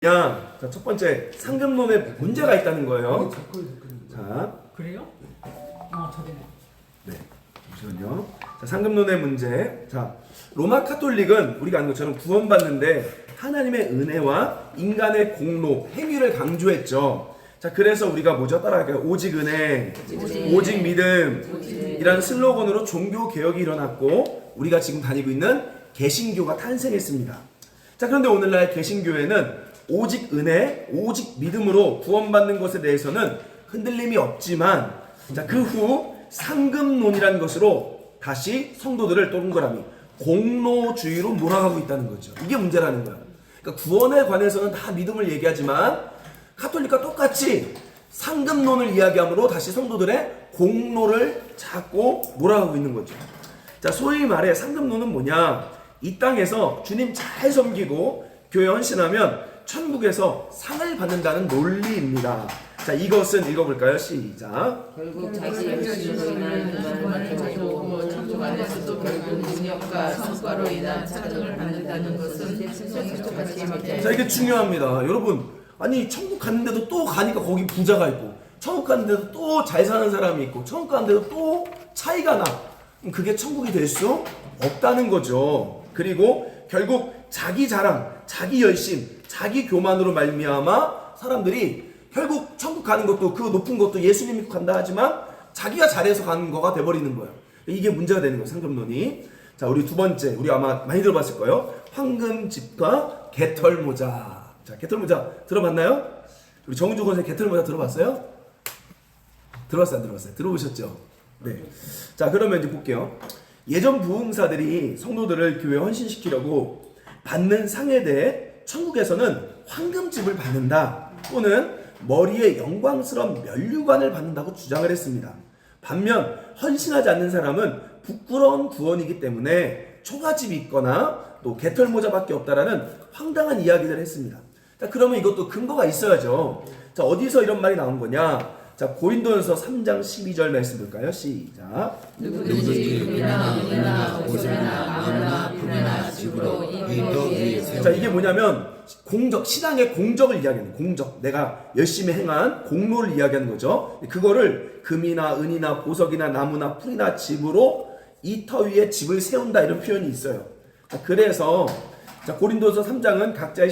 자, 첫 번째 상금론에 문제가 있다는 거예요. 자, 그래요? 저기네. 네, 잠시만요. 자, 상금론의 문제. 자, 로마 카톨릭은 우리가 아는 것처럼 구원받는데 하나님의 은혜와 인간의 공로, 행위를 강조했죠. 자, 그래서 우리가 뭐죠? 따라갈까요? 오직 은혜, 오직 믿음이라는 슬로건으로 종교 개혁이 일어났고 우리가 지금 다니고 있는 개신교가 탄생했습니다. 자, 그런데 오늘날 개신교회는 오직 은혜, 오직 믿음으로 구원받는 것에 대해서는 흔들림이 없지만, 자, 그 후 상금론이라는 것으로 다시 성도들을 동그라미 공로주의로 몰아가고 있다는 거죠. 이게 문제라는 거야. 그러니까 구원에 관해서는 다 믿음을 얘기하지만 카톨릭과 똑같이 상금론을 이야기함으로 다시 성도들의 공로를 찾고 몰아가고 있는 거죠. 자, 소위 말해 상금론은 뭐냐? 이 땅에서 주님 잘 섬기고 교회 헌신하면 천국에서 상을 받는다는 논리입니다. 자, 이것은 읽어볼까요? 시작. 결국 자기 열심으로 인한 그만을 가지고 천국 안에서도 결국 능력과 성과로 인한 차등을 받는다는 것은 신성과 같이 믿어요. 자, 이게 중요합니다. 여러분, 아니 천국 갔는데도 또 가니까 거기 부자가 있고, 천국 갔는데도 또 잘 사는 사람이 있고, 천국 갔는데도 또 차이가 나. 그럼 그게 천국이 될 수 없다는 거죠. 그리고 결국 자기 자랑, 자기 열심, 자기 교만으로 말미암아 사람들이 결국 천국 가는 것도 그 높은 것도 예수님 믿고 간다 하지만 자기가 잘해서 가는 거가 돼버리는 거예요. 이게 문제가 되는 거예요, 상금론이. 자, 우리 두 번째, 우리 아마 많이 들어봤을 거예요. 황금집과 개털모자. 자, 개털모자 들어봤나요? 우리 정은주 권사님 개털모자 들어봤어요? 들어봤어요, 안 들어봤어요? 들어보셨죠? 네. 자, 그러면 이제 볼게요. 예전 부흥사들이 성도들을 교회에 헌신시키려고 받는 상에 대해 천국에서는 황금집을 받는다 또는 머리에 영광스러운 면류관을 받는다고 주장을 했습니다. 반면 헌신하지 않는 사람은 부끄러운 구원이기 때문에 초가집이 있거나 또 개털모자밖에 없다라는 황당한 이야기를 했습니다. 자, 그러면 이것도 근거가 있어야죠. 자, 어디서 이런 말이 나온 거냐? 자, 고린도전서 3장 12절 말씀 볼까요? 시작. 누구든지 금이나 은이나 옷이나 나무나 풀이나 집으로 자, 이게 뭐냐면 공적, 신앙의 공적을 이야기하는 공적, 내가 열심히 행한 공로를 이야기하는 거죠. 그거를 금이나 은이나 보석이나 나무나 풀이나 집으로 이 터 위에 집을 세운다 이런 표현이 있어요. 자, 그래서 자, 고린도서 3장은 각자의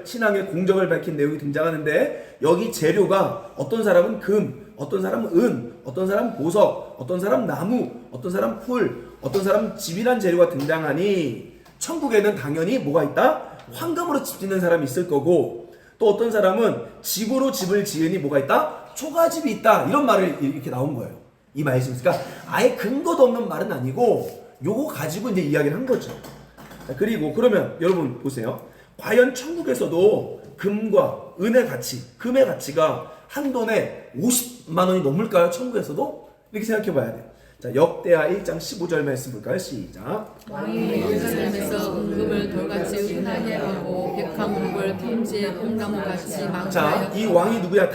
신앙의 공적을 밝힌 내용이 등장하는데 여기 재료가 어떤 사람은 금, 어떤 사람은 은, 어떤 사람은 보석, 어떤 사람은 나무, 어떤 사람은 풀, 어떤 사람은 집이란 재료가 등장하니 천국에는 당연히 뭐가 있다? 황금으로 집 짓는 사람이 있을 거고 또 어떤 사람은 집으로 집을 지으니 뭐가 있다? 초가집이 있다. 이런 말을 이렇게 나온 거예요. 이 말씀. 그러니까 아예 근거도 없는 말은 아니고 요거 가지고 이제 이야기를 한 거죠. 자, 그리고 그러면 여러분 보세요. 과연 천국에서도 금과 은의 가치, 금의 가치가 한 돈에 50만 원이 넘을까요? 천국에서도? 이렇게 생각해 봐야 돼요. 자, 역대하 1장 15절 말씀 볼까요? 시작. 왕이 예루살렘에서 은금을 돌같이 흔하게 하고 백합목을 평지에 뽕나무같이 망가여. 자, 이 왕이 누구야?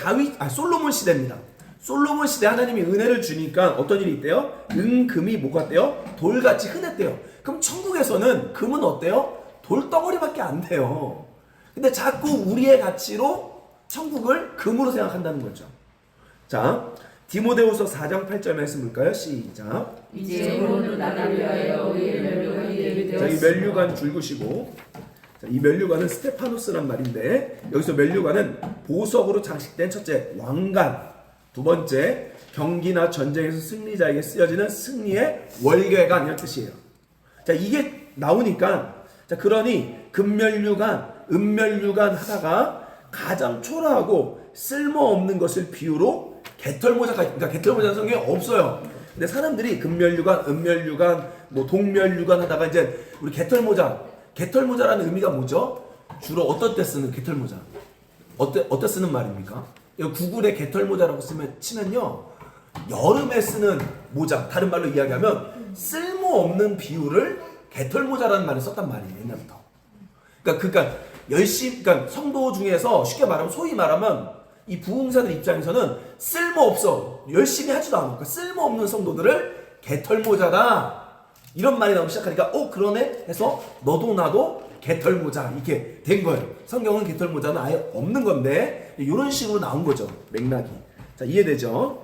솔로몬 시대입니다. 솔로몬 시대 하나님이 은혜를 주니까 어떤 일이 있대요? 금이 뭐가 어때요? 돌같이 흔했대요. 그럼 천국에서는 금은 어때요? 돌덩어리밖에 안 돼요. 근데 자꾸 우리의 가치로 천국을 금으로 생각한다는 거죠. 자, 디모데후서 4장 8절 말씀 볼까요? 시작. 이제로는 나를 위하여 우리의 면류관이 되게 자, 이 되었으며. 면류관 줄구시고, 자, 이 면류관은 스테파노스란 말인데 여기서 면류관은 보석으로 장식된 첫째 왕관, 두 번째 경기나 전쟁에서 승리자에게 쓰여지는 승리의 월계관 이런 뜻이에요. 자, 이게 나오니까 자, 그러니 금면류관, 은면류관 하다가 가장 초라하고 쓸모없는 것을 비유로 개털모자까지, 그러니까 개털모자는 성경에 없어요. 근데 사람들이 금면류관, 은면류관, 뭐 동면류관 하다가 이제 우리 개털모자라는 의미가 뭐죠? 주로 어떨 때 쓰는 개털모자? 어때 쓰는 말입니까? 이거 구글에 개털모자라고 치면요, 여름에 쓰는 모자, 다른 말로 이야기하면 쓸모없는 비유를 개털모자라는 말을 썼단 말이에요, 옛날부터. 그러니까 그러니까 성도 중에서 쉽게 말하면, 소위 말하면 이 부흥사들 입장에서는 쓸모없어, 열심히 하지도 않고, 그러니까 쓸모없는 성도들을 개털모자다 이런 말이 나오기 시작하니까 그러네 해서 너도 나도 개털모자 이렇게 된 거예요. 성경은 개털모자는 아예 없는 건데 이런 식으로 나온 거죠. 맥락이. 자, 이해되죠?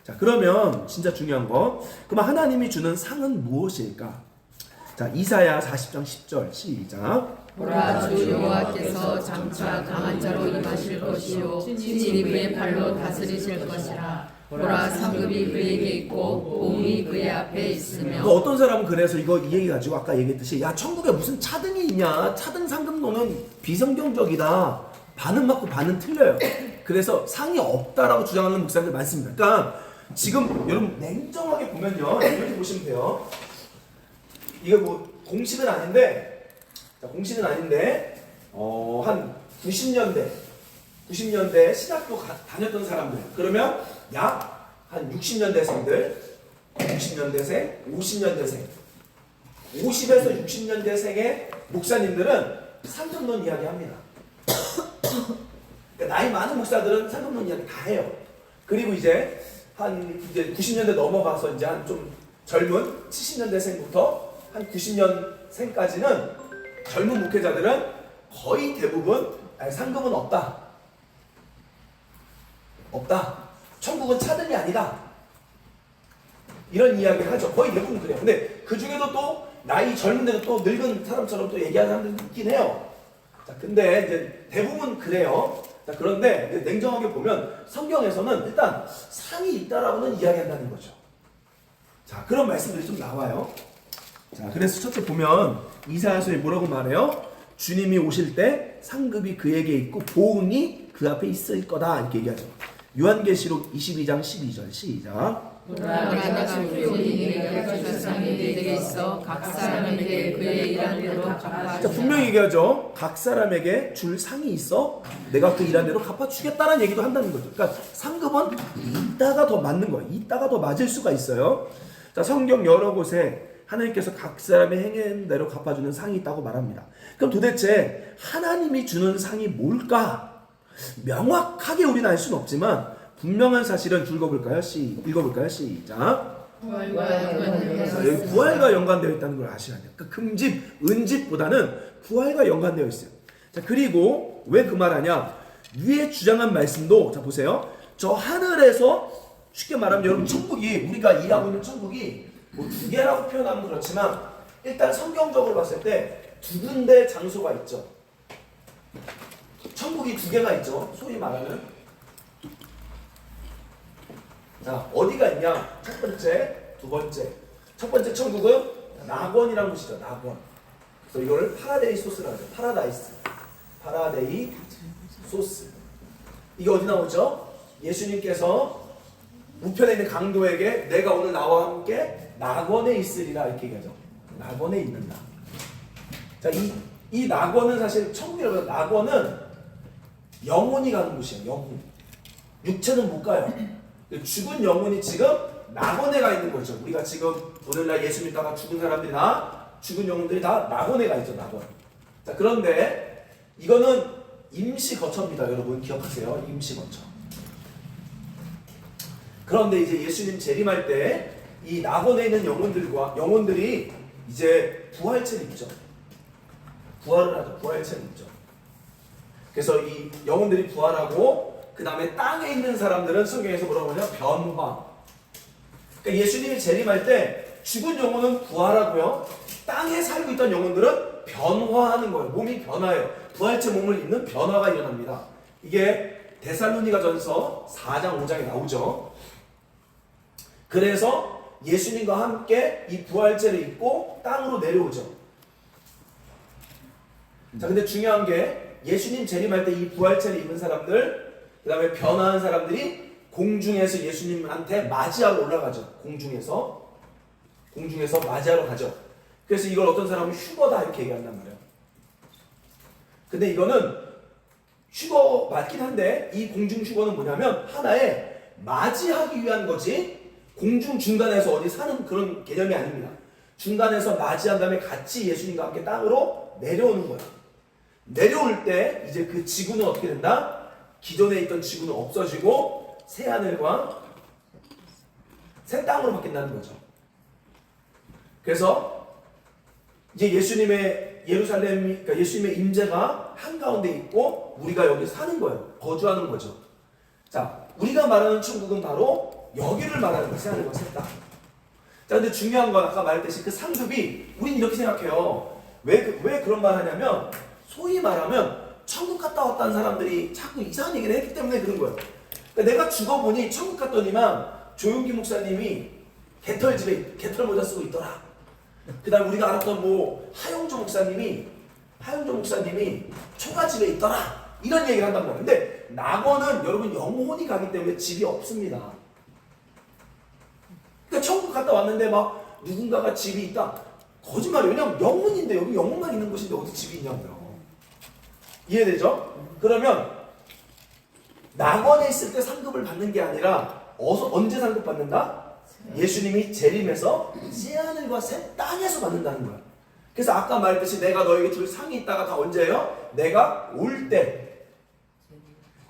자, 그러면 진짜 중요한 거. 그럼 하나님이 주는 상은 무엇일까? 자, 이사야 40장 10절 시작. 보라 주 여호와께서 장차 강한 자로 임하실 것이요 친히 그의 발로 다스리실 것이라. 보라 상급이 그에게 있고 보응이 그의 앞에 있으며. 그 어떤 사람은 그래서 이 얘기 가지고 아까 얘기했듯이 야 천국에 무슨 차등이 있냐, 차등 상급론은 비성경적이다, 반은 맞고 반은 틀려요. 그래서 상이 없다라고 주장하는 목사님들 많습니다. 그러니까 지금 여러분 냉정하게 보면요, 이렇게 보시면 돼요. 이거 뭐 공식은 아닌데, 자, 공식은 아닌데 한 90년대 신학교 다녔던 사람들, 그러면 약 한 60년대생들, 60년대생, 50년대생, 50에서 60년대생의 목사님들은 상급론 이야기 합니다. 그러니까 나이 많은 목사들은 상급론 이야기 다 해요. 그리고 이제 90년대 넘어가서 이제 한 좀 젊은 70년대생부터 한 90년생까지는 젊은 목회자들은 거의 대부분 상급은 없다. 천국은 차등이 아니다. 이런 이야기를 하죠. 거의 대부분 그래요. 근데 그 중에도 또 나이 젊은데도 또 늙은 사람처럼 또 얘기하는 사람들도 있긴 해요. 자, 근데 이제 대부분 그래요. 자, 그런데 이제 냉정하게 보면 성경에서는 일단 상이 있다라고는 이야기한다는 거죠. 자, 그런 말씀들이 좀 나와요. 자, 그래서 첫째 보면 이사야서에 뭐라고 말해요? 주님이 오실 때 상급이 그에게 있고 보응이 그 앞에 있을 거다 이렇게 얘기하죠. 요한계시록 22장 12절 시작. 보라 내가 주님이 내게 주신 상이 내게 있어 각 사람에게 그의 일한 대로 갚아. 자, 분명히 얘기하죠. 각 사람에게 줄 상이 있어 내가 그 일한 대로 갚아주겠다는 얘기도 한다는 거죠. 그러니까 상급은 이따가 더 맞는 거예요. 이따가 더 맞을 수가 있어요. 자, 성경 여러 곳에 하나님께서 각 사람의 행한 대로 갚아주는 상이 있다고 말합니다. 그럼 도대체 하나님이 주는 상이 뭘까? 명확하게 우리는 알 수는 없지만 분명한 사실은 읽어볼까요? 시작. 여기 부활과 연관되어 있다는 걸 아셔야 돼요. 그러니까 금집, 은집보다는 부활과 연관되어 있어요. 자, 그리고 왜 그 말하냐? 위에 주장한 말씀도 자 보세요. 저 하늘에서 쉽게 말하면 여러분 천국이, 우리가 일하고 있는 천국이 뭐 두 개라고 표현하면 그렇지만 일단 성경적으로 봤을 때 두 군데 장소가 있죠. 천국이 두 개가 있죠. 소위 말하는. 자, 어디가 있냐? 첫 번째, 두 번째. 첫 번째 천국은 낙원이라는 곳이죠. 낙원. 그래서 이걸 파라데이 소스라고 하죠. 파라데이 소스. 이게 어디 나오죠? 예수님께서 우편에 있는 강도에게 내가 오늘 나와 함께 낙원에 있으리라 이렇게 얘기하죠. 낙원에 있는다. 자, 이 낙원은 사실 천국이라고 해요. 낙원은 영혼이 가는 곳이에요. 영혼. 육체는 못 가요. 죽은 영혼이 지금 낙원에 가 있는 거죠. 우리가 지금 오늘날 예수 믿다가 죽은 사람들이 죽은 영혼들이 다 낙원에 가 있죠. 낙원. 자, 그런데 이거는 임시 거처입니다. 여러분 기억하세요. 임시 거처. 그런데 이제 예수님 재림할 때 이 낙원에 있는 영혼들이 이제 부활체를 입죠. 부활을 하죠. 부활체를 입죠. 그래서 이 영혼들이 부활하고 그 다음에 땅에 있는 사람들은 성경에서 뭐라고 하냐? 변화. 그러니까 예수님이 재림할 때 죽은 영혼은 부활하고요. 땅에 살고 있던 영혼들은 변화하는 거예요. 몸이 변화해요. 부활체 몸을 입는 변화가 일어납니다. 이게 데살로니가전서 4장 5장에 나오죠. 그래서 예수님과 함께 이 부활체를 입고 땅으로 내려오죠. 자, 근데 중요한 게 예수님 재림할 때 이 부활체를 입은 사람들, 그 다음에 변화한 사람들이 공중에서 예수님한테 맞이하러 올라가죠. 공중에서 맞이하러 가죠. 그래서 이걸 어떤 사람은 휴거다 이렇게 얘기한단 말이에요. 근데 이거는 휴거 맞긴 한데 이 공중 휴거는 뭐냐면 하나의 맞이하기 위한 거지 공중 중간에서 어디 사는 그런 개념이 아닙니다. 중간에서 맞이한 다음에 같이 예수님과 함께 땅으로 내려오는 거예요. 내려올 때 이제 그 지구는 어떻게 된다? 기존에 있던 지구는 없어지고 새 하늘과 새 땅으로 바뀐다는 거죠. 그래서 이제 예수님의 예루살렘, 그러니까 예수님의 임재가 한가운데 있고 우리가 여기 사는 거예요. 거주하는 거죠. 자, 우리가 말하는 천국은 바로 여기를 말하는 거예요. 세상과 셋다. 자, 근데 중요한 건 아까 말했듯이 그 상급이 우린 이렇게 생각해요. 왜 그런 말 하냐면 소위 말하면 천국 갔다 왔다는 사람들이 자꾸 이상한 얘기를 했기 때문에 그런 거예요. 그러니까 내가 죽어보니 천국 갔더니만 조용기 목사님이 개털 모자 쓰고 있더라. 그 다음 우리가 알았던 뭐 하용조 목사님이 초가집에 있더라. 이런 얘기를 한단 말이에요. 근데 낙원은 여러분 영혼이 가기 때문에 집이 없습니다. 그러니까 천국 갔다 왔는데 막 누군가가 집이 있다. 거짓말이에요. 왜냐면 영혼인데 여기 영혼만 있는 곳인데 어디 집이 있냐고요. 이해되죠? 그러면 낙원에 있을 때 상급을 받는 게 아니라 언제 상급 받는다? 예수님이 재림해서 새하늘과 새 땅에서 받는다는 거야. 그래서 아까 말했듯이 내가 너에게 줄 상이 있다가 다 언제예요? 내가 올 때,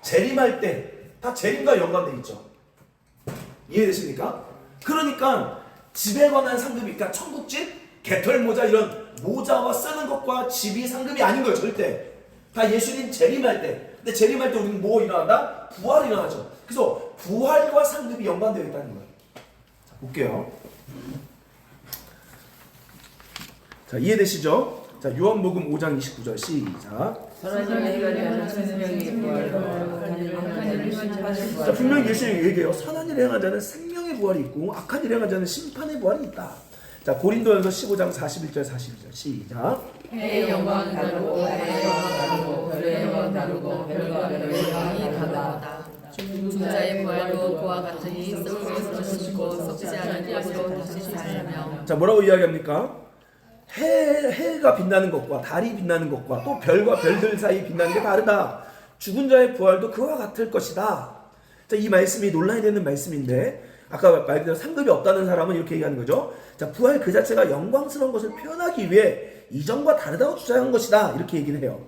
재림할 때 다 재림과 연관돼 있죠. 이해되십니까? 그러니까 집에 관한 상급이, 그러니까 천국집, 개털모자 이런 모자와 쓰는 것과 집이 상급이 아닌 거예요. 절대. 다 예수님 재림할 때. 근데 재림할 때 우리는 뭐 일어난다? 부활이 일어나죠. 그래서 부활과 상급이 연관되어 있다는 거예요. 자, 볼게요. 자, 이해되시죠? 자, 요한복음 5장 29절 시작. 자, 분명히 예수님이 얘기해요. 선한 일을 행한 자는 생명의 부활이 있고 악한 일을 행한 자는 심판의 부활이 있다. 자, 고린도전서 15장 41절 42절 시작. 해의 영광은 다르고 달의 영광은 다르고 별의 영광은 다르고 별과 별의 영광이 다르다. 죽은 자의 부활도 그와 같으니 썩어서 죽고 썩지 않을 것으로 다시 살며. 자, 뭐라고 이야기합니까? 해가 빛나는 것과 달이 빛나는 것과 또 별과 별들 사이 빛나는 게 다르다. 죽은 자의 부활도 그와 같을 것이다. 자, 이 말씀이 논란이 되는 말씀인데 아까 말 그대로 상급이 없다는 사람은 이렇게 얘기하는 거죠. 자, 부활 그 자체가 영광스러운 것을 표현하기 위해 이전과 다르다고 주장한 것이다. 이렇게 얘기를 해요.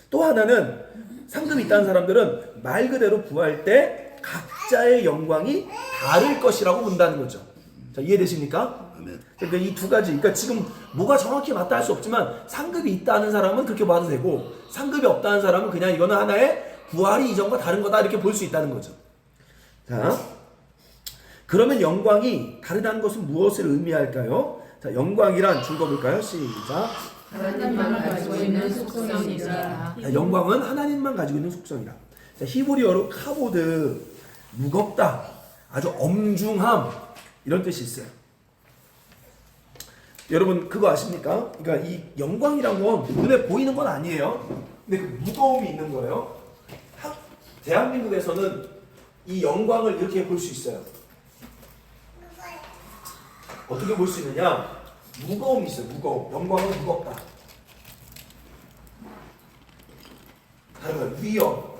또 하나는 상급이 있다는 사람들은 말 그대로 부활 때 각자의 영광이 다를 것이라고 본다는 거죠. 자, 이해되십니까? 그러니까 이 두 가지, 그러니까 지금 뭐가 정확히 맞다 할 수 없지만 상급이 있다는 사람은 그렇게 봐도 되고 상급이 없다는 사람은 그냥 이거는 하나의 부활이 이전과 다른 거다 이렇게 볼 수 있다는 거죠. 자, 그러면 영광이 다르다는 것은 무엇을 의미할까요? 자, 영광이란 읽어볼까요? 시작. 하나님만 가지고 있는 속성이다. 자, 영광은 하나님만 가지고 있는 속성이다. 자, 히브리어로 카보드, 무겁다, 아주 엄중함 이런 뜻이 있어요. 여러분 그거 아십니까? 그러니까 이 영광이란 건 눈에 보이는 건 아니에요. 근데 그 무거움이 있는 거예요. 대한민국에서는 이 영광을 이렇게 볼 수 있어요. 어떻게 볼 수 있느냐? 무거움이 있어요. 무거움. 영광은 무겁다. 다른 건 위험.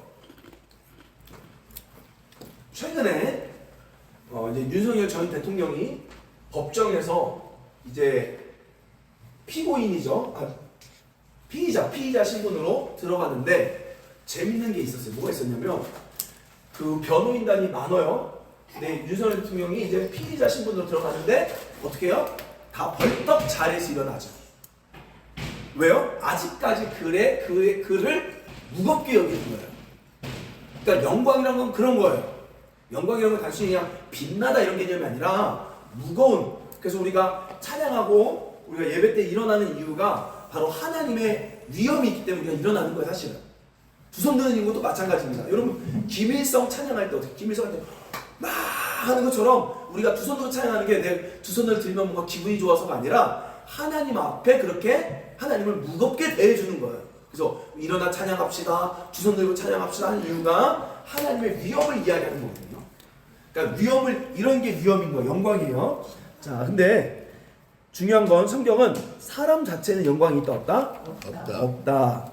최근에 이제 윤석열 전 대통령이 법정에서 이제 피고인이죠. 피의자 신분으로 들어가는데 재밌는 게 있었어요. 뭐가 있었냐면 그 변호인단이 많아요. 근데 윤석열 대통령이 이제 피의자 신분으로 들어가는데 어떻게 해요? 다 벌떡 자리에서 일어나죠. 왜요? 아직까지 그의 글을 무겁게 여기는 거예요. 그러니까 영광이란 건 그런 거예요. 영광이란 건 단순히 그냥 빛나다 이런 개념이 아니라 무거운. 그래서 우리가 찬양하고 우리가 예배 때 일어나는 이유가 바로 하나님의 위엄이 있기 때문에 우리가 일어나는 거예요. 사실은 두 손 드는 이유도 마찬가지입니다. 여러분 김일성 찬양할 때 어떻게 김일성 할 때 막 하는 것처럼 우리가 두 손으로 찬양하는 게 내 두 손을 들면 뭔가 기분이 좋아서가 아니라 하나님 앞에 그렇게 하나님을 무겁게 대해주는 거예요. 그래서 일어나 찬양합시다, 두 손 들고 찬양합시다 하는 이유가 하나님의 위엄을 이야기하는 거거든요. 그러니까 위엄을, 이런 게 위엄인 거예요. 영광이에요. 자, 근데 중요한 건 성경은 사람 자체는 영광이 있다 없다? 없다.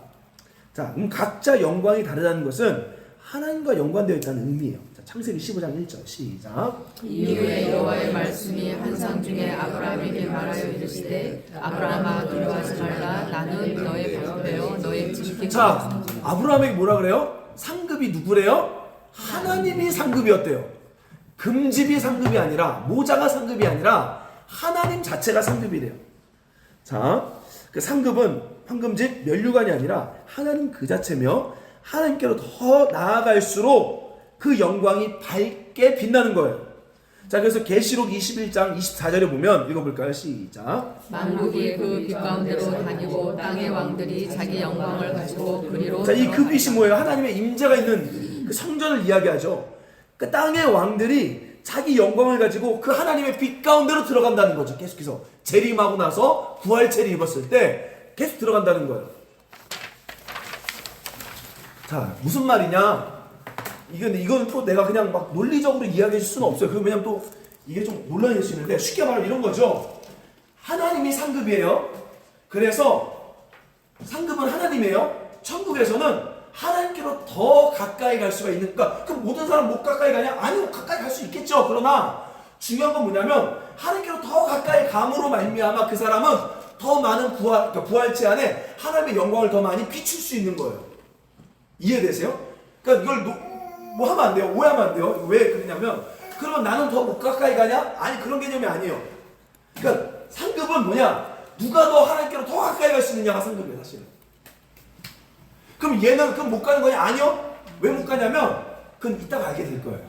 자, 각자 영광이 다르다는 것은 하나님과 연관되어 있다는 의미예요. 자, 창세기 15장 1절 시작. 이후에 여호와의 말씀이 환상 중에 아브라함에게 말하여 이르시되 아브라함아 두려워하지 말라. 나는 너의 방패요 너의 지키고. 자, 아브라함에게 뭐라 그래요? 상급이 누구래요? 하나님이 상급이었대요. 금집이 상급이 아니라, 모자가 상급이 아니라 하나님 자체가 상급이래요. 자, 그 상급은 황금집 면류관이 아니라 하나님 그 자체며 하나님께로 더 나아갈수록 그 영광이 밝게 빛나는 거예요. 자, 그래서 계시록 21장 24절에 보면 읽어볼까요? 시작. 만국이 그 빛 가운데로 다니고 땅의 왕들이 자기 영광을 가지고 그리로 자, 이 그 빛이 뭐예요? 하나님의 임재가 있는 그 성전을 이야기하죠. 그 땅의 왕들이 자기 영광을 가지고 그 하나님의 빛 가운데로 들어간다는 거죠. 계속해서 재림하고 나서 부활체를 입었을 때 계속 들어간다는 거예요. 자, 무슨 말이냐? 이건 또 내가 그냥 막 논리적으로 이야기해 줄 수는 없어요. 왜냐면 또 이게 좀 논란이 될 수 있는데, 쉽게 말하면 이런 거죠. 하나님이 상급이에요. 그래서 상급은 하나님이에요. 천국에서는 하나님께로 더 가까이 갈 수가 있는, 그럼 모든 사람 못 가까이 가냐? 아니요, 가까이 갈 수 있겠죠. 그러나 중요한 건 뭐냐면 하나님께로 더 가까이 감으로 말미암아 그 사람은 더 많은 부활체 안에 하나님의 영광을 더 많이 비출 수 있는 거예요. 이해되세요? 그러니까 이걸 뭐 하면 안 돼요. 오해하면 안 돼요. 왜 그러냐면, 그러면 나는 더 못 가까이 가냐? 아니, 그런 개념이 아니에요. 그러니까 상급은 뭐냐? 누가 더 하나님께로 더 가까이 갈 수 있느냐가 상급이에요, 사실은. 그럼 얘는 그럼 못 가는 거냐? 아니요. 왜 못 가냐면 그건 이따가 알게 될 거예요.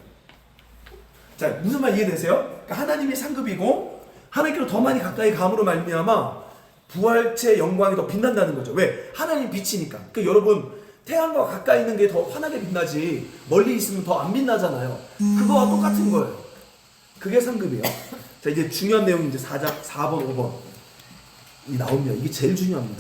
자, 무슨 말 이해되세요? 그러니까 하나님이 상급이고 하나님께로 더 많이 가까이 감으로 말미암아 부활체 영광이 더 빛난다는 거죠. 왜? 하나님 빛이니까. 그러니까 여러분, 태양과 가까이 있는 게 더 환하게 빛나지 멀리 있으면 더 안 빛나잖아요. 그거와 똑같은 거예요. 그게 상급이에요. 자, 이제 중요한 내용이 이제 4번, 5번 이 나옵니다. 이게 제일 중요합니다.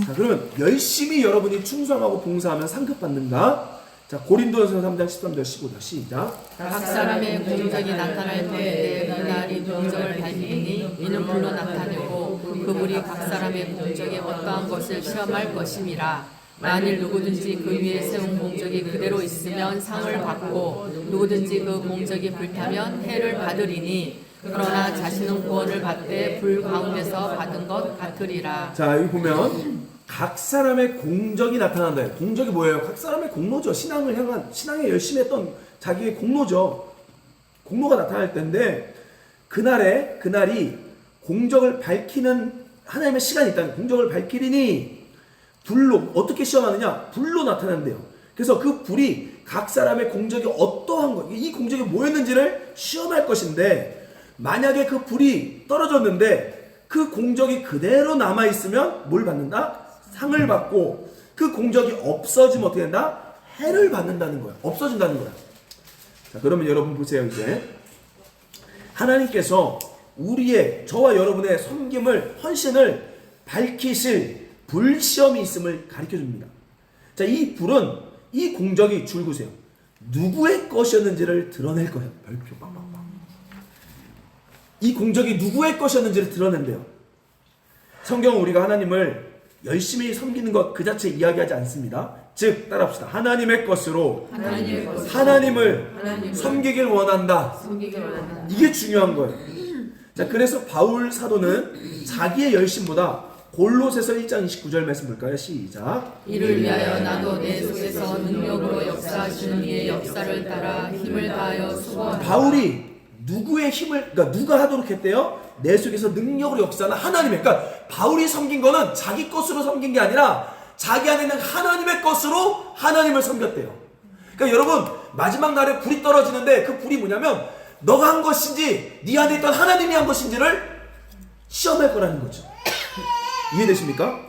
자, 그러면 열심히 여러분이 충성하고 봉사하면 상급 받는가? 자, 고린도전서 3장 13절 15절 시작. 각 사람의 공적이 나타날 때에 그날이 공적을 밝히니 이는 불로 나타내고 그 불이 각 사람의 공적에 어떠한 것을 시험할 것임이라. 만일 누구든지 그 위에 세운 공적이 그대로 있으면 상을 받고 누구든지 그 공적이 불타면 해를 받으리니 그러나 자신은 구원을 받되 불 가운데서 받은 것 같으리라. 자, 여기 보면 각 사람의 공적이 나타난다. 공적이 뭐예요? 각 사람의 공로죠. 신앙을 향한, 신앙에 열심히 했던 자기의 공로죠. 공로가 나타날 때인데, 그날이 공적을 밝히는 하나님의 시간이 있다는, 공적을 밝히리니 불로, 어떻게 시험하느냐? 불로 나타난대요. 그래서 그 불이 각 사람의 공적이 어떠한 거, 이 공적이 뭐였는지를 시험할 것인데, 만약에 그 불이 떨어졌는데 그 공적이 그대로 남아있으면 뭘 받는다? 상을 받고, 그 공적이 없어지면 어떻게 된다? 해를 받는다는 거야. 없어진다는 거야. 자, 그러면 여러분 보세요. 이제 하나님께서 저와 여러분의 섬김을, 헌신을 밝히실 불시험이 있음을 가르쳐 줍니다. 자, 이 불은, 이 공적이 줄구세요. 누구의 것이었는지를 드러낼 거예요. 별표 빵빵빵. 이 공적이 누구의 것이었는지를 드러낸대요. 성경은 우리가 하나님을 열심히 섬기는 것 그 자체 이야기하지 않습니다. 즉, 따라합시다. 하나님의 것으로 하나님을 섬기길 원한다. 이게 중요한 거예요. 자, 그래서 바울 사도는 자기의 열심보다 골로새서 1장 29절 말씀 볼까요? 시작. 이를 위하여 나도 내 속에서 능력으로 역사하시는 이의 역사를 따라 힘을 다하여 수고하노라. 바울이 누구의 힘을, 그러니까 누가 하도록 했대요? 내 속에서 능력으로 역사하는 하나님의. 그러니까 바울이 섬긴 거는 자기 것으로 섬긴 게 아니라 자기 안에 있는 하나님의 것으로 하나님을 섬겼대요. 그러니까 여러분, 마지막 날에 불이 떨어지는데 그 불이 뭐냐면 너가 한 것인지 네 안에 있던 하나님이 한 것인지를 시험할 거라는 거죠. 이해되십니까?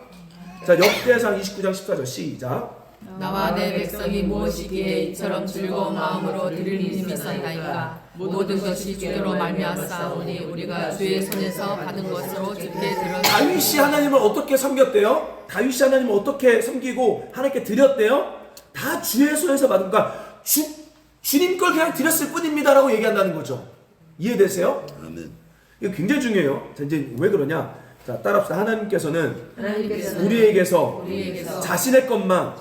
자, 역대상 29장 14절 시작. 나와 내 백성이 무엇이기에 이처럼 즐거운 마음으로 드릴 힘이 있었나이까. 모든 것이 주로 말미암았사오니 우리가 주의 손에서 받은 것으로 주께 드렸다. 다윗이 하나님을 어떻게 섬겼대요? 다윗이 하나님을 어떻게 섬기고 하나님께 드렸대요? 다 주의 손에서 받은, 그러니까 주님 걸 그냥 드렸을 뿐입니다라고 얘기한다는 거죠. 이해되세요? 아멘. 이거 굉장히 중요해요. 자, 이제 왜 그러냐? 자, 따라합시다. 하나님께서는 우리에게서 자신의 것만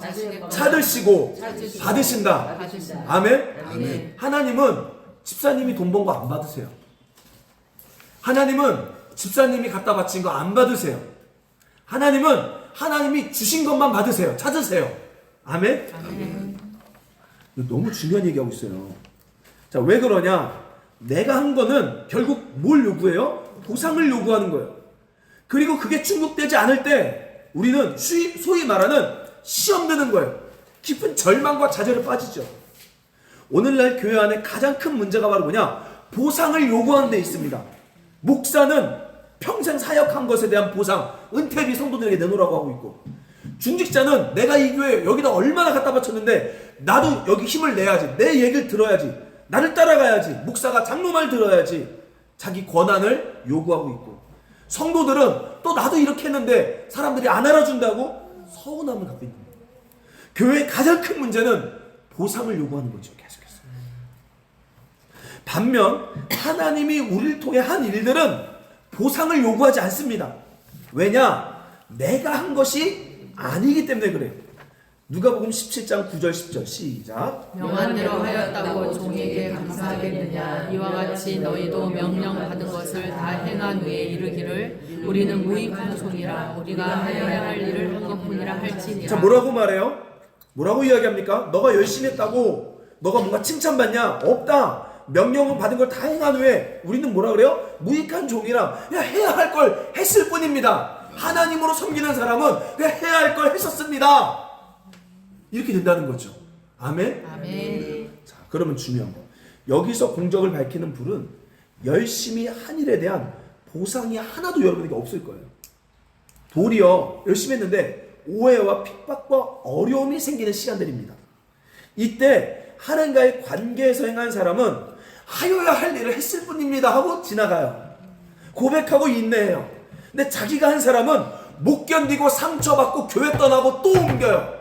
찾으시고 받으신다. 아멘? 하나님은 집사님이 돈 번 거 안 받으세요. 하나님은 집사님이 갖다 바친 거 안 받으세요. 하나님은 하나님이 주신 것만 받으세요. 찾으세요. 아멘? 이거 너무 중요한 얘기하고 있어요. 자, 왜 그러냐? 내가 한 거는 결국 뭘 요구해요? 보상을 요구하는 거예요. 그리고 그게 충족되지 않을 때 우리는 소위 말하는 시험 드는 거예요. 깊은 절망과 좌절에 빠지죠. 오늘날 교회 안에 가장 큰 문제가 바로 뭐냐? 보상을 요구하는 데 있습니다. 목사는 평생 사역한 것에 대한 보상, 은퇴비 성도들에게 내놓으라고 하고 있고, 중직자는 내가 이 교회 여기다 얼마나 갖다 바쳤는데 나도 여기 힘을 내야지, 내 얘기를 들어야지, 나를 따라가야지, 목사가 장로 말 들어야지, 자기 권한을 요구하고 있고, 성도들은 또 나도 이렇게 했는데 사람들이 안 알아준다고 서운함을 갖고 있는 거예요. 교회의 가장 큰 문제는 보상을 요구하는 거죠. 계속해서. 반면 하나님이 우리를 통해 한 일들은 보상을 요구하지 않습니다. 왜냐? 내가 한 것이 아니기 때문에 그래요. 누가복음 17장 9절 10절 시작. 명한 대로 하였다고 종에게 감사하겠느냐. 이와 같이 너희도 명령받은 것을 다 행한 후에 이르기를 우리는 무익한 종이라 우리가 하여야 할 일을 한 것뿐이라 할지니라. 자, 뭐라고 말해요? 뭐라고 이야기합니까? 너가 열심히 했다고 너가 뭔가 칭찬받냐? 없다. 명령을 받은 걸 다 행한 후에 우리는 뭐라 그래요? 무익한 종이라 그냥 해야 할 걸 했을 뿐입니다. 하나님으로 섬기는 사람은 그냥 해야 할 걸 했었습니다. 이렇게 된다는 거죠. 아멘? 아멘. 자, 그러면 중요한 거. 여기서 공적을 밝히는 불은 열심히 한 일에 대한 보상이 하나도 여러분에게 없을 거예요. 도리어 열심히 했는데 오해와 핍박과 어려움이 생기는 시간들입니다. 이때 하나님과의 관계에서 행한 사람은 하여야 할 일을 했을 뿐입니다 하고 지나가요. 고백하고 인내해요. 근데 자기가 한 사람은 못 견디고 상처받고 교회 떠나고 또 옮겨요.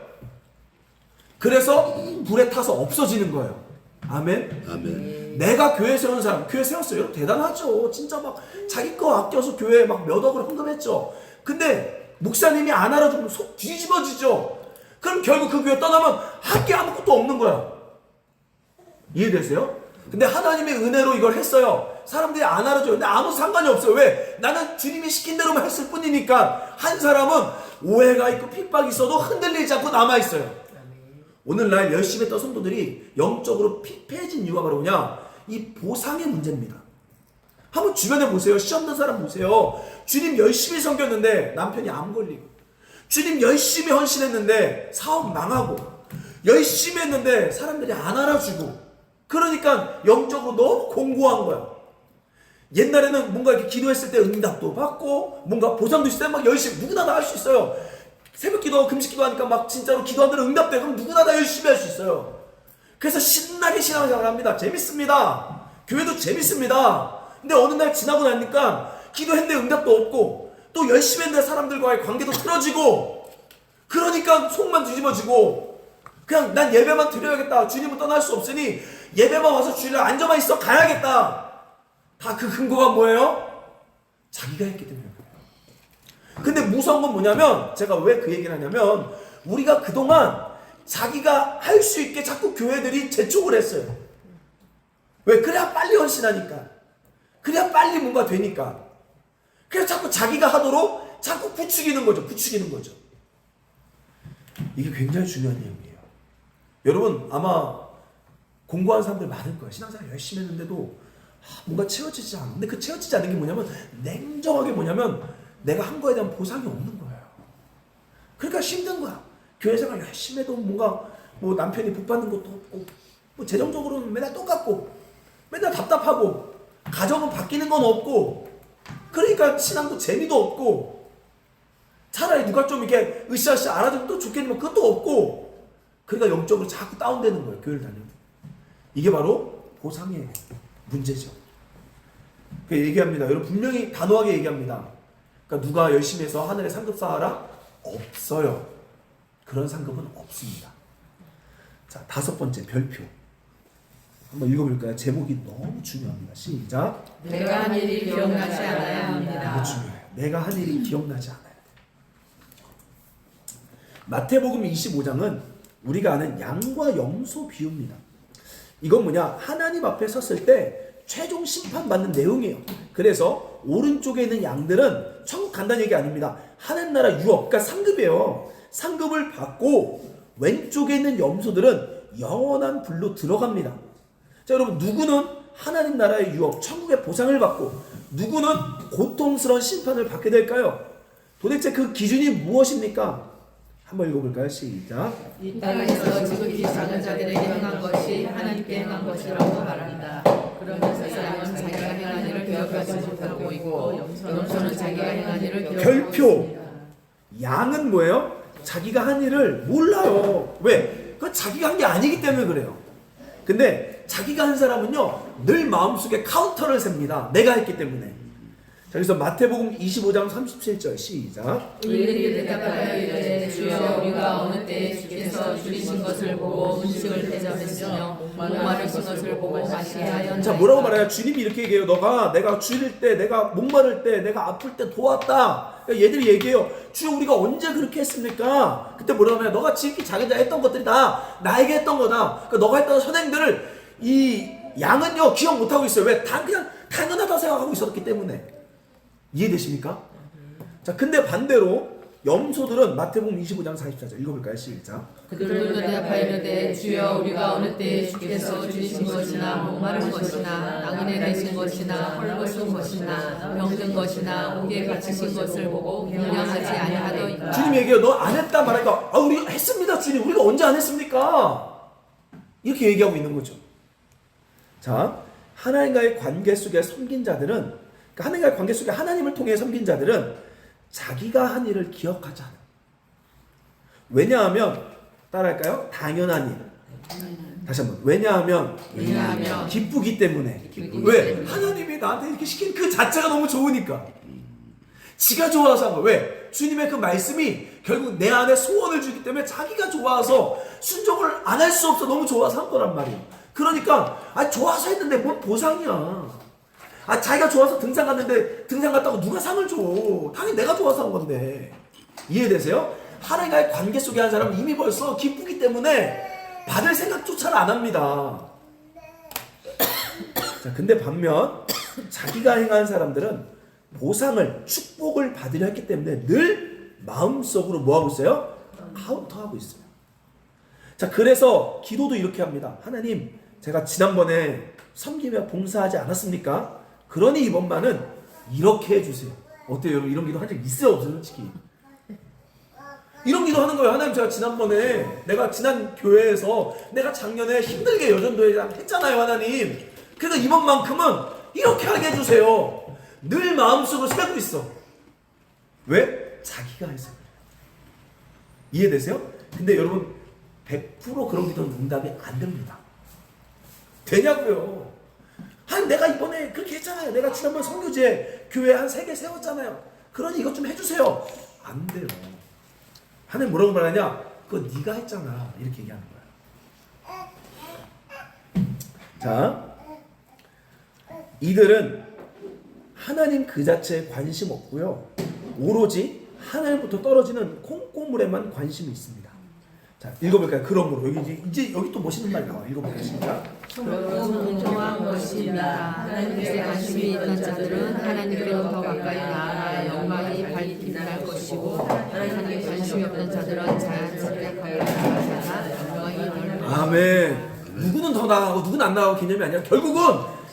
그래서 불에 타서 없어지는 거예요. 아멘? 아멘. 내가 교회 세운 사람, 교회 세웠어요. 여러분 대단하죠. 진짜 막 자기 거 아껴서 교회에 막 몇 억을 헌금했죠. 근데 목사님이 안 알아주면 속 뒤집어지죠. 그럼 결국 그 교회 떠나면 할 게 아무것도 없는 거야. 이해되세요? 근데 하나님의 은혜로 이걸 했어요. 사람들이 안 알아줘요. 근데 아무 상관이 없어요. 왜? 나는 주님이 시킨 대로만 했을 뿐이니까. 한 사람은 오해가 있고 핍박이 있어도 흔들리지 않고 남아있어요. 오늘날 열심히 했던 성도들이 영적으로 피폐해진 이유가 바로 뭐냐? 이 보상의 문제입니다. 한번 주변에 보세요. 시험 든 사람 보세요. 주님 열심히 섬겼는데 남편이 암 걸리고, 주님 열심히 헌신했는데 사업 망하고, 열심히 했는데 사람들이 안 알아주고, 그러니까 영적으로 너무 공고한 거야. 옛날에는 뭔가 이렇게 기도했을 때 응답도 받고 뭔가 보상도 있을 때 막 열심히 누구나 다 할 수 있어요. 새벽 기도, 금식 기도 하니까 막 진짜로 기도한 대로 응답돼. 그럼 누구나 다 열심히 할 수 있어요. 그래서 신나게 신앙생활을 합니다. 재밌습니다. 교회도 재밌습니다. 근데 어느 날 지나고 나니까 기도했는데 응답도 없고 또 열심히 했는데 사람들과의 관계도 틀어지고, 그러니까 속만 뒤집어지고 그냥 난 예배만 드려야겠다. 주님은 떠날 수 없으니 예배만 와서 주일날 앉아만 있어 가야겠다. 다 그 근거가 뭐예요? 자기가 했기 때문에 그래요. 근데 무서운 건 뭐냐면, 제가 왜 그 얘기를 하냐면, 우리가 그동안 자기가 할 수 있게 자꾸 교회들이 재촉을 했어요. 왜? 그래야 빨리 헌신하니까. 그래야 빨리 뭔가 되니까. 그래서 자꾸 자기가 하도록 자꾸 부추기는 거죠. 부추기는 거죠. 이게 굉장히 중요한 내용이에요. 여러분 아마 공부하는 사람들 많을 거예요. 신앙생활 열심히 했는데도 뭔가 채워지지 않아. 근데 그 채워지지 않는 게 뭐냐면, 냉정하게 뭐냐면 내가 한 거에 대한 보상이 없는 거예요. 그러니까 힘든 거야. 교회생활 열심히 해도 뭔가 뭐 남편이 복 받는 것도 없고, 뭐 재정적으로는 맨날 똑같고, 맨날 답답하고, 가정은 바뀌는 건 없고, 그러니까 신앙도 재미도 없고, 차라리 누가 좀 이렇게 으쌰으쌰 알아주면 또 좋겠지만 그것도 없고, 그러니까 영적으로 자꾸 다운되는 거예요. 교회를 다녀도. 이게 바로 보상의 문제죠. 그러니까 얘기합니다. 여러분 분명히 단호하게 얘기합니다. 그러니까 누가 열심히 해서 하늘에 상급 쌓아라? 없어요. 그런 상급은 없습니다. 자, 5번째 별표. 한번 읽어볼까요? 제목이 너무 중요합니다. 시작. 내가 한 일이 기억나지 않아야 합니다. 이거 중요해요. 내가 한 일이 기억나지 않아요. 마태복음 25장은 우리가 아는 양과 염소 비유입니다. 이건 뭐냐? 하나님 앞에 섰을 때 최종 심판받는 내용이에요. 그래서 오른쪽에 있는 양들은 천국 간다는 얘기 아닙니다. 하늘나라 유업, 그러니까 상급이에요. 상급을 받고 왼쪽에 있는 염소들은 영원한 불로 들어갑니다. 자, 여러분 누구는 하나님 나라의 유업, 천국의 보상을 받고 누구는 고통스러운 심판을 받게 될까요? 도대체 그 기준이 무엇입니까? 한번 읽어볼까요? 시작. 이 땅에서 지극히 작은 자들에게 행한 것이 하나님께 행한 것이라고 말한다. 그러면서 사람은 자기가 행한 일을 기억하지 못하고 있고 염소는 자기가 행한 일을 기억하고 결표. 있습니다. 양은 뭐예요? 자기가 한 일을 몰라요. 왜? 그건 자기가 한 게 아니기 때문에 그래요. 근데 자기가 한 사람은요 늘 마음속에 카운터를 셉니다. 내가 했기 때문에. 자, 그래서 마태복음 25장 37절 시작. 의인들이 대답하여 이르되 주여 우리가 어느 때에 주께서 줄이신 것을 보고 음식을 대접했으며 목마르신 것을 보고 마시게 하였나이까. 자, 뭐라고 말해요? 주님이 이렇게 얘기해요. 내가 줄일 때, 내가 목마를 때, 내가 아플 때 도왔다. 그러니까 얘들이 얘기해요. 주여 우리가 언제 그렇게 했습니까? 그때 뭐라고 하면 너가 지극히 작은 자 했던 것들이 다 나에게 했던 거다. 그러니까 너가 했던 선행들을 이 양은요 기억 못하고 있어요. 왜? 그냥 당연하다고 생각하고 있었기 때문에. 이해되십니까? 자, 근데 반대로 염소들은 마태복음 25장 44절 읽어볼까요? 시작. 그들도 대답하여 이르되 주여 우리가 어느 때에 주께서 줄이신 것이나 목마른 것이나 나그네 되신 것이나 헐벗은 것이나 병든 것이나 옥에 갇히신 것을 보고 공양하지 아니하더이까. 주님 얘기해요. 너 안 했다 말하니까 우리 했습니다 주님. 우리가 언제 안 했습니까? 이렇게 얘기하고 있는 거죠. 자, 하나님과의 관계 속에 섬긴 자들은 하나님과의 관계 속에 하나님을 통해 섬긴 자들은 자기가 한 일을 기억하지 않아요. 왜냐하면 따라할까요? 당연한 일. 다시 한번. 왜냐하면 기쁘기 때문에. 왜? 하나님이 나한테 이렇게 시킨 그 자체가 너무 좋으니까. 지가 좋아서 한 거예요. 왜? 주님의 그 말씀이 결국 내 안에 소원을 주기 때문에 자기가 좋아서 순종을 안 할 수 없어 너무 좋아서 한 거란 말이에요. 그러니까 좋아서 했는데 뭔 보상이야. 자기가 좋아서 등산 갔는데 등산 갔다고 누가 상을 줘. 당연히 내가 좋아서 한 건데. 이해되세요? 하나님과의 관계 속에 한 사람은 이미 벌써 기쁘기 때문에 받을 생각조차를 안 합니다. 자, 근데 반면 자기가 행한 사람들은 보상을, 축복을 받으려 했기 때문에 늘 마음속으로 뭐하고 있어요? 카운터하고 있어요. 자, 그래서 기도도 이렇게 합니다. 하나님, 제가 지난번에 섬기며 봉사하지 않았습니까? 그러니 이번만은 이렇게 해주세요. 어때요 여러분? 이런 기도 한 적 있어요 없어요? 솔직히 이런 기도 하는 거예요. 하나님, 제가 지난번에 내가 지난 교회에서 내가 작년에 힘들게 여전도회 했잖아요 하나님. 그래서 이번만큼은 이렇게 하게 해주세요. 늘 마음속으로 새고 있어. 왜? 자기가 해서 그래요. 이해되세요? 근데 여러분 100% 그런 기도는 응답이 안 됩니다. 되냐고요. 내가 이번에 그렇게 했잖아요. 내가 지난번 선교제 교회 한 3개 세웠잖아요. 그러니 이것 좀 해주세요. 안 돼요. 하나님 뭐라고 말하냐? 그거 네가 했잖아. 이렇게 얘기하는 거야. 자, 이들은 하나님 그 자체에 관심 없고요. 오로지 하나님부터 떨어지는 콩고물에만 관심이 있습니다. 자, 읽어볼까요? 그러므로 이제 여기 또 멋있는 말이 나와. 읽어볼까요? 시작. 그러므로 공정한 것입니다. 하나님께 관심이 있는 자들은 하나님께로 더 가까이 나아가 영광이 밝힐 것이고 하나님께 관심이 없는 자들은 자연스럽게 가까이 나아가 영광이 덜. 아멘. 누구는 더 나아가고 누구는 안 나아가고 개념이 아니라 결국은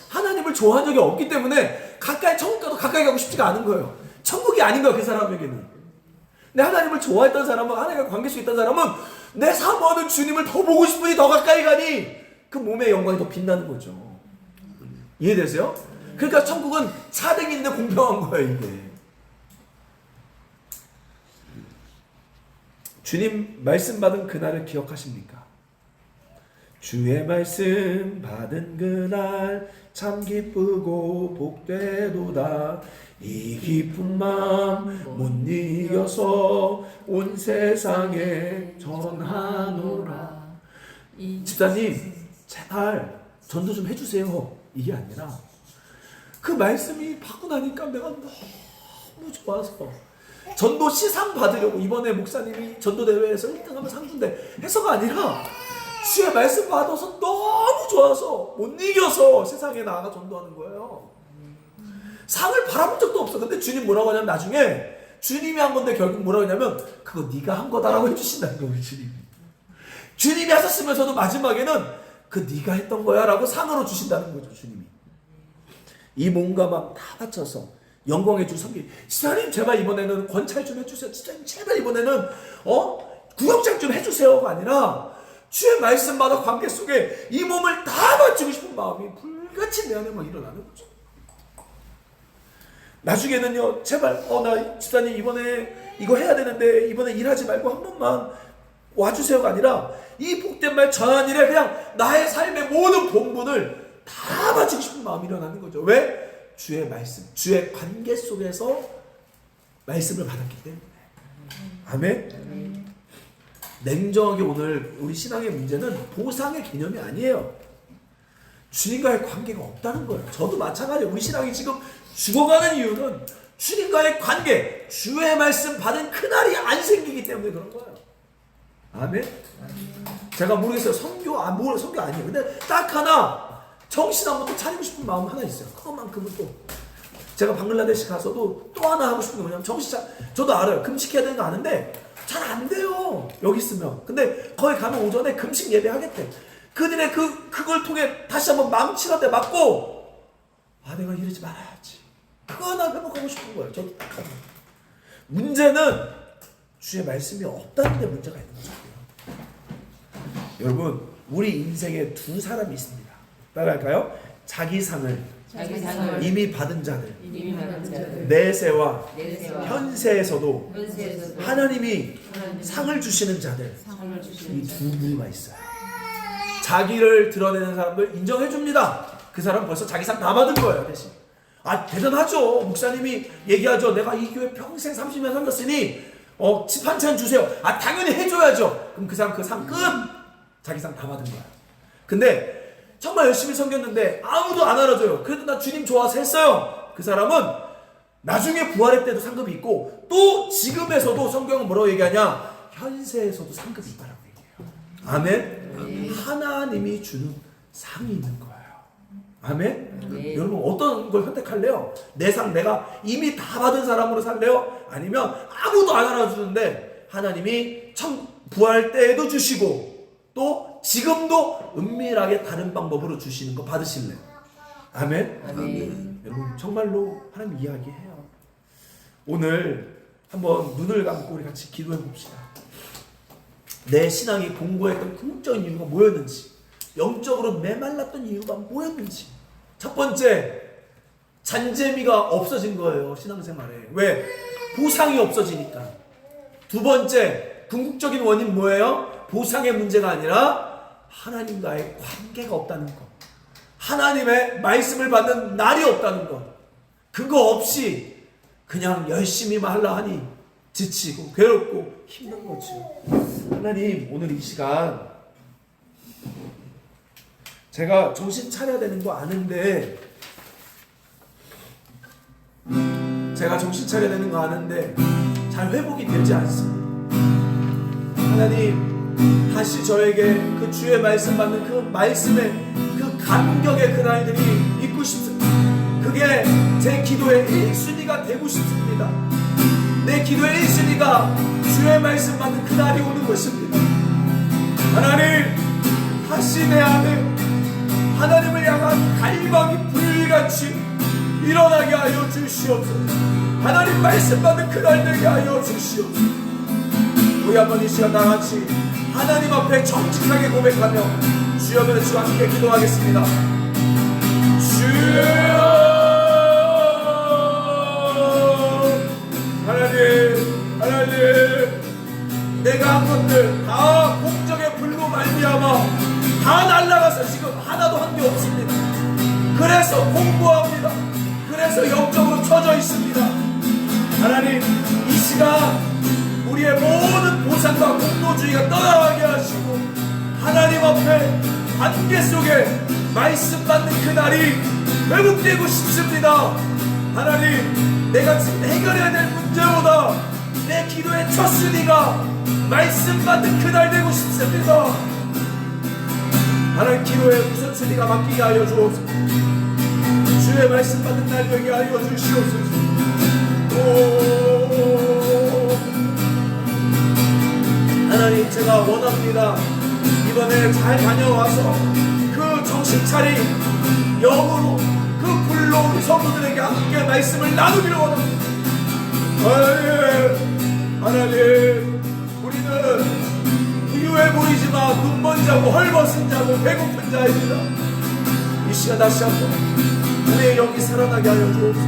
하나님을 좋아한 적이 없기 때문에 가까이 천국 가도 가까이 가고 싶지가 않은 거예요. 천국이 아닌 거야 그 사람에게는. 근데 하나님을 좋아했던 사람은, 하나님과 관계 속에 있던 사람은 내 사모하는 주님을 더 보고 싶으니 더 가까이 가니 그 몸의 영광이 더 빛나는 거죠. 이해되세요? 그러니까 천국은 차등인데 공평한 거예요 이게. 주님 말씀 받은 그날을 기억하십니까? 주의 말씀 받은 그날 참 기쁘고 복되도다. 이 기쁜 마음 못 이겨서 온 세상에 전하노라. 집사님 제발 전도 좀 해주세요. 이게 아니라 그 말씀이 받고 나니까 내가 너무 좋아서 전도 시상 받으려고 이번에 목사님이 전도대회에서 1등하면 상 준대 해서가 아니라 주의 말씀 받아서 너무 좋아서 못 이겨서 세상에 나아가 전도하는 거예요. 상을 바라본 적도 없어. 근데 주님 뭐라고 하냐면 나중에 주님이 한 건데 결국 뭐라고 하냐면 그거 네가 한 거다라고 해주신다는 거예요. 주님이 하셨으면서도 마지막에는 그 네가 했던 거야 라고 상으로 주신다는 거죠. 주님이 이 몸과 마음 다 바쳐서 영광의 주 섬기. 집사님 제발 이번에는 권찰 좀 해주세요. 집사님 제발 이번에는 구역장 좀 해주세요가 아니라 주의 말씀마다 관계 속에 이 몸을 다 바치고 싶은 마음이 불같이 내 안에 막 일어나는 거죠. 나중에는요, 제발 나 집사님 이번에 이거 해야 되는데 이번에 일하지 말고 한 번만 와주세요가 아니라 이 복된 말 전한 일에 그냥 나의 삶의 모든 본분을 다 바치고 싶은 마음이 일어나는 거죠. 왜? 주의 말씀, 주의 관계 속에서 말씀을 받았기 때문에. 아멘. 냉정하게 오늘 우리 신앙의 문제는 보상의 개념이 아니에요. 주님과의 관계가 없다는 거예요. 저도 마찬가지예요. 우리 신앙이 지금 죽어가는 이유는 주님과의 관계, 주의 말씀 받은 그날이 안 생기기 때문에 그런 거예요. 아멘. 제가 모르겠어요. 선교 아니에요. 근데 딱 하나 정신 한번 또 차리고 싶은 마음 하나 있어요. 그것만큼은 또 제가 방글라데시 가서도 또 하나 하고 싶은 게 뭐냐면 저도 알아요. 금식해야 되는 거 아는데 잘 안 돼요. 여기 있으면. 근데 거기 가면 오전에 금식 예배 하겠대. 그들의 그걸 통해 다시 한번 망치한테 맞고 내가 이러지 말아야지. 그거 하나 회복하고 싶은 거예요. 저도 딱 하나. 문제는 주의 말씀이 없다는 데 문제가 있는 거죠. 여러분, 우리 인생에 두 사람이 있습니다. 따라갈까요? 자기 상을 이미 받은 자들, 내세와 현세에서도 하나님이 상을 주시는 자들, 이 두 부류가 있어요. 자기를 드러내는 사람들 인정해 줍니다. 그 사람 벌써 자기 상 다 받은 거예요. 대신 대단하죠. 목사님이 얘기하죠. 내가 이 교회 평생 30년 섬겼으니 집 한 찬 주세요. 당연히 해줘야죠. 그럼 그 사람 그 상 끝. 자기 상 다 받은 거야. 근데 정말 열심히 섬겼는데 아무도 안 알아줘요. 그래도 나 주님 좋아서 했어요. 그 사람은 나중에 부활의 때도 상급이 있고 또 지금에서도 성경은 뭐라고 얘기하냐? 현세에서도 상급이 있다라고 얘기해요. 아멘. 하나님이 주는 상이 있는 거예요. 아멘. 여러분 어떤 걸 선택할래요? 내 상 내가 이미 다 받은 사람으로 살래요? 아니면 아무도 안 알아주는데 하나님이 부활 때에도 주시고 또 지금도 은밀하게 다른 방법으로 주시는 거 받으실래요? 아멘? 아멘. 여러분 정말로 하나님 이야기해요. 오늘 한번 눈을 감고 우리 같이 기도해 봅시다. 내 신앙이 공고했던 궁극적인 이유가 뭐였는지, 영적으로 메말랐던 이유가 뭐였는지. 첫 번째, 잔재미가 없어진 거예요. 신앙생활에. 왜? 보상이 없어지니까. 두 번째, 궁극적인 원인 뭐예요? 보상의 문제가 아니라 하나님과의 관계가 없다는 것. 하나님의 말씀을 받는 날이 없다는 것. 그거 없이 그냥 열심히만 하려 하니 지치고 괴롭고 힘든 거죠. 하나님, 오늘 이 시간 제가 정신 차려야 되는 거 아는데 잘 회복이 되지 않습니다. 하나님, 다시 저에게 그 주의 말씀 받는 그 말씀의 그 감격의 그날들이 있고 싶습니다. 그게 제 기도의 1순위가 되고 싶습니다. 내 기도의 1순위가 주의 말씀 받는 그날이 오는 것입니다. 하나님, 다시 내 안에 하나님을 향한 갈망이 불같이 일어나게 하여 주시옵소서. 하나님 말씀 받는 그날 되게 하여 주시옵소서. 우리 한번 이 시간 다같이 하나님 앞에 정직하게 고백하며 주여 주와 함께 기도하겠습니다. 주여, 하나님, 내가 한 것들 다 공적의 불로 말미암아 다 날아가서 지금 하나도 한 게 없습니다. 그래서 공부합니다. 그래서 영적으로 처져 있습니다. 하나님, 이 시간 우리의 모든 보상과 공로주의가 떠나가게 하시고 하나님 앞에 관계 속에 말씀 받는 그날이 회복되고 싶습니다. 하나님, 내가 지금 해결해야 될 문제보다 내 기도의 첫 순위가 말씀 받는 그날 되고 싶습니다. 하나님, 기도의 우선순위가 바뀌게 하여 주옵소서. 주의 말씀 받는 날 되게 하여 주시옵소서. 하나님, 제가 원합니다. 이번에 잘 다녀와서 그 정신 차린 영으로 그 불로 오늘로 우리 성도들에게 함께 말씀을 나누기를 원합니다. 하나님, 우리는 부유해 보이지만 눈먼 자고 헐벗은 자고 배고픈 자입니다. 이 시간 다시 한번 우리의 영이 살아나게 하여 주옵소서.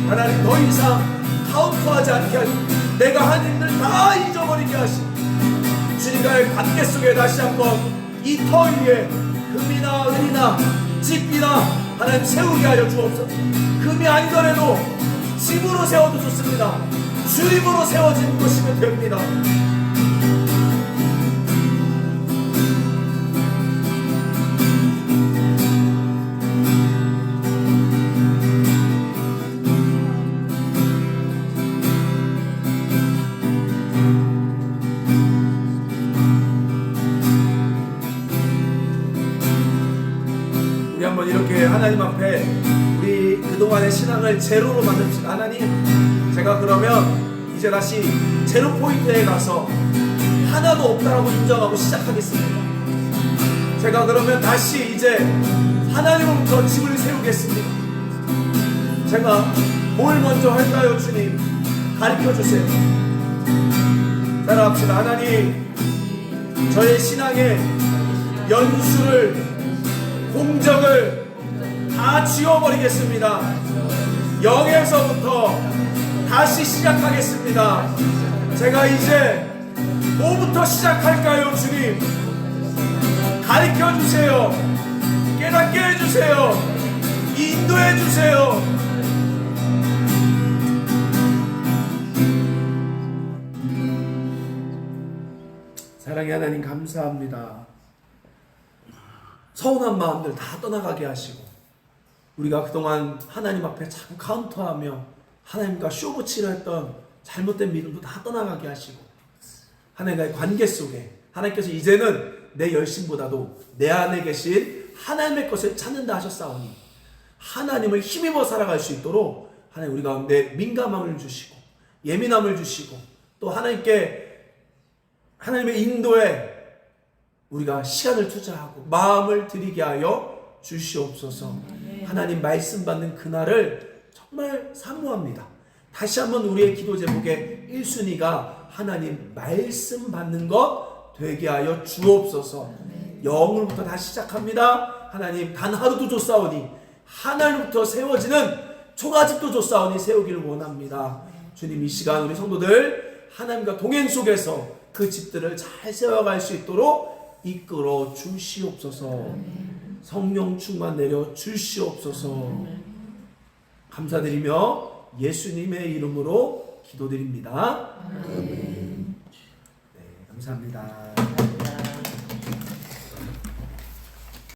하나님, 더 이상 카운터하지 않게 하시고 내가 한 일들 다 잊어버리게 하시고 주님과의 관계 속에 다시 한번 이 터 위에 금이나 은이나 집이나 하나님 세우게 하여 주옵소서. 금이 아니더라도 집으로 세워도 좋습니다. 주님으로 세워진 것이면 됩니다. 우리 한번 이렇게 하나님 앞에 우리 그동안의 신앙을 제로로 만듭시다. 하나님, 제가 그러면 이제 다시 제로 포인트에 가서 하나도 없다라고 인정하고 시작하겠습니다. 제가 그러면 다시 이제 하나님으로부터 집을 세우겠습니다. 제가 뭘 먼저 할까요, 주님? 가르쳐 주세요. 따라합시다. 하나님, 저의 신앙의 연수를, 공적을 다 지워버리겠습니다. 0에서부터 다시 시작하겠습니다. 제가 이제 뭐부터 시작할까요, 주님? 가르쳐 주세요. 깨닫게 해주세요. 인도해 주세요. 사랑의 하나님, 감사합니다. 서운한 마음들 다 떠나가게 하시고 우리가 그동안 하나님 앞에 자꾸 카운터하며 하나님과 쇼부치려 했던 잘못된 믿음도 다 떠나가게 하시고 하나님과의 관계 속에 하나님께서 이제는 내 열심보다도 내 안에 계신 하나님의 것을 찾는다 하셨사오니 하나님을 힘입어 살아갈 수 있도록 하나님 우리 가운데 민감함을 주시고 예민함을 주시고 또 하나님의 인도에 우리가 시간을 투자하고 마음을 들이게 하여 주시옵소서. 하나님 말씀 받는 그날을 정말 사모합니다. 다시 한번 우리의 기도 제목의 1순위가 하나님 말씀 받는 것 되게 하여 주옵소서. 영으로부터 다시 시작합니다. 하나님, 단 하루도 좋사오니 하나님부터 세워지는 초가집도 좋사오니 세우기를 원합니다. 주님, 이 시간 우리 성도들 하나님과 동행 속에서 그 집들을 잘 세워갈 수 있도록 이끌어 주시옵소서. 성령 충만 내려 주시옵소서. 감사드리며 예수님의 이름으로 기도드립니다. 네, 감사합니다.